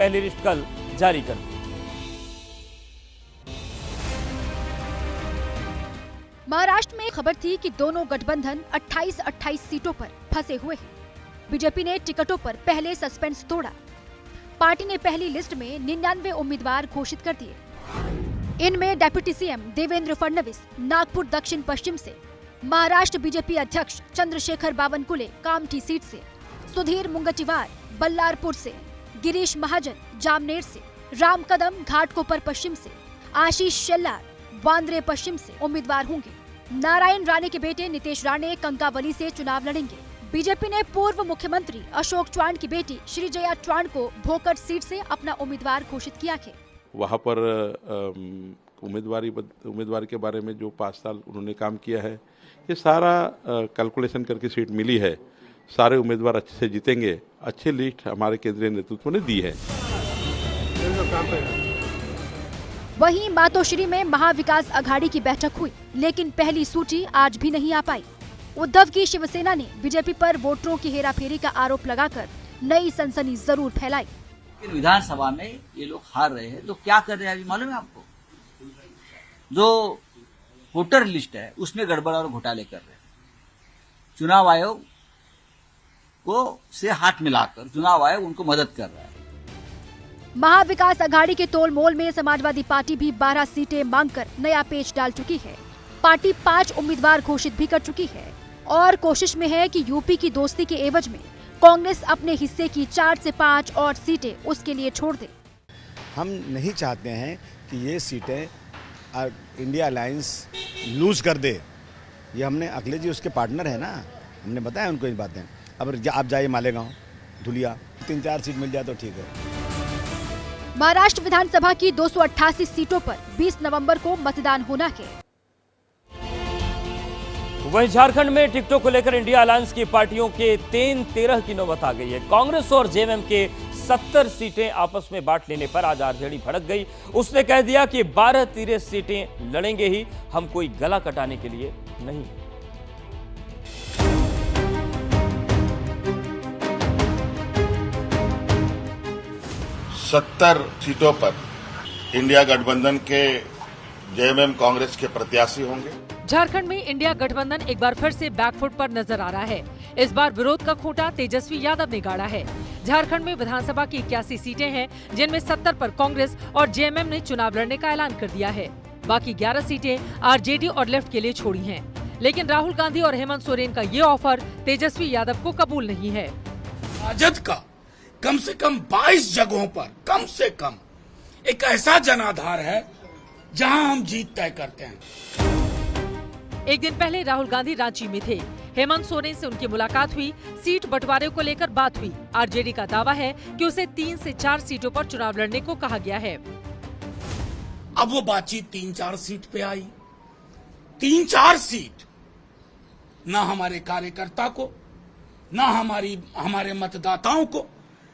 पहली लिस्ट कल जारी कर दी। महाराष्ट्र में खबर थी कि दोनों गठबंधन 28-28 सीटों पर फंसे हुए हैं। बीजेपी ने टिकटों पर पहले सस्पेंस तोड़ा। पार्टी ने पहली लिस्ट में 99 उम्मीदवार घोषित कर दिए। इनमें डिप्टी सीएम देवेंद्र फडणवीस नागपुर दक्षिण पश्चिम से, महाराष्ट्र बीजेपी अध्यक्ष चंद्रशेखर बावनकुले कामठी सीट से, सुधीर मुंगटीवार बल्लारपुर से, गिरीश महाजन जामनेर से, राम कदम घाटकोपर पश्चिम से, आशीष शेल्लार वांद्रे पश्चिम से उम्मीदवार होंगे। नारायण राणे के बेटे नितेश राणे कंकावली से चुनाव लड़ेंगे। बीजेपी ने पूर्व मुख्यमंत्री अशोक चव्हाण की बेटी श्रीजया चव्हाण को भोकर सीट से अपना उम्मीदवार घोषित किया है। वहाँ पर उम्मीदवार के बारे में जो 5 साल उन्होंने काम किया है, ये सारा कैलकुलेशन करके सीट मिली है। सारे उम्मीदवार अच्छे से जीतेंगे। अच्छी लिस्ट हमारे केंद्रीय नेतृत्व ने दी है। वहीं मातोश्री में महाविकास अघाड़ी की बैठक हुई, लेकिन पहली सूची आज भी नहीं आ पाई। उद्धव की शिवसेना ने बीजेपी पर वोटरों की हेराफेरी का आरोप लगाकर नई सनसनी जरूर फैलाई। विधानसभा में ये लोग हार रहे हैं तो क्या कर रहे हैं अभी मालूम है आपको? जो वोटर लिस्ट है उसमें गड़बड़ और घोटाले कर रहे हैं। चुनाव आयोग को से हाथ मिलाकर चुनाव आयोग उनको मदद कर रहा है। महाविकास अघाड़ी के तोलमोल में समाजवादी पार्टी भी 12 सीटें मांगकर नया पेच डाल चुकी है। पार्टी 5 उम्मीदवार घोषित भी कर चुकी है और कोशिश में है कि यूपी की दोस्ती के एवज में कांग्रेस अपने हिस्से की 4 से 5 और सीटें उसके लिए छोड़ दे। हम नहीं चाहते हैं कि ये सीटें इंडिया अलायंस लूज कर दे। ये हमने अखिलेश जी उसके पार्टनर है ना, हमने बताया उनको ये बातें। अब आप जाइए मालेगांव, धुलिया, 3-4 सीट मिल जाए तो ठीक है। महाराष्ट्र विधानसभा की 288 सीटों पर 20 नवंबर को मतदान होना है। वहीं झारखंड में टिकटों को लेकर इंडिया अलायंस की पार्टियों के 13 की नौबत आ गई है। कांग्रेस और जेएमएम के 70 सीटें आपस में बांट लेने पर आज आरजेडी भड़क गई। उसने कह दिया कि 12-13 सीटें लड़ेंगे ही, हम कोई गला कटाने के लिए नहीं। 70 सीटों पर इंडिया गठबंधन के जेएमएम कांग्रेस के प्रत्याशी होंगे। झारखंड में इंडिया गठबंधन एक बार फिर से बैकफुट पर नजर आ रहा है। इस बार विरोध का खूंटा तेजस्वी यादव ने गाड़ा है। झारखंड में विधानसभा की 81 सीटें हैं, जिनमें 70 पर कांग्रेस और जेएमएम ने चुनाव लड़ने का ऐलान कर दिया है। बाकी 11 सीटें आरजेडी और लेफ्ट के लिए छोड़ी हैं। लेकिन राहुल गांधी और हेमंत सोरेन का ये ऑफर तेजस्वी यादव को कबूल नहीं है। राजद का कम से कम 22 जगहों पर कम से कम एक ऐसा जनाधार है जहां हम जीत तय करते हैं। एक दिन पहले राहुल गांधी रांची में थे। हेमंत सोरेन से उनकी मुलाकात हुई। सीट बंटवारे को लेकर बात हुई। आरजेडी का दावा है कि उसे 3 से 4 सीटों पर चुनाव लड़ने को कहा गया है। अब वो बातचीत 3-4 सीट पे आई। 3-4 सीट ना हमारे कार्यकर्ता को, ना हमारे मतदाताओं को,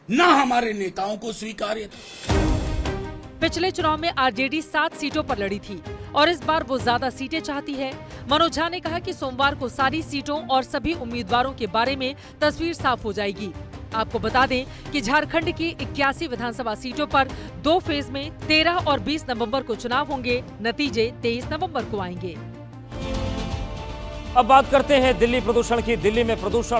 ना हमारे नेताओं को स्वीकार्य था। पिछले चुनाव में आरजेडी 7 सीटों पर लड़ी थी और इस बार वो ज्यादा सीटें चाहती है। मनोज झा ने कहा कि सोमवार को सारी सीटों और सभी उम्मीदवारों के बारे में तस्वीर साफ हो जाएगी। आपको बता दें कि झारखंड की 81 विधानसभा सीटों पर 2 फेज में 13 और 20 नवंबर को चुनाव होंगे। नतीजे 23 नवंबर को आएंगे। अब बात करते हैं दिल्ली प्रदूषण की। दिल्ली में प्रदूषण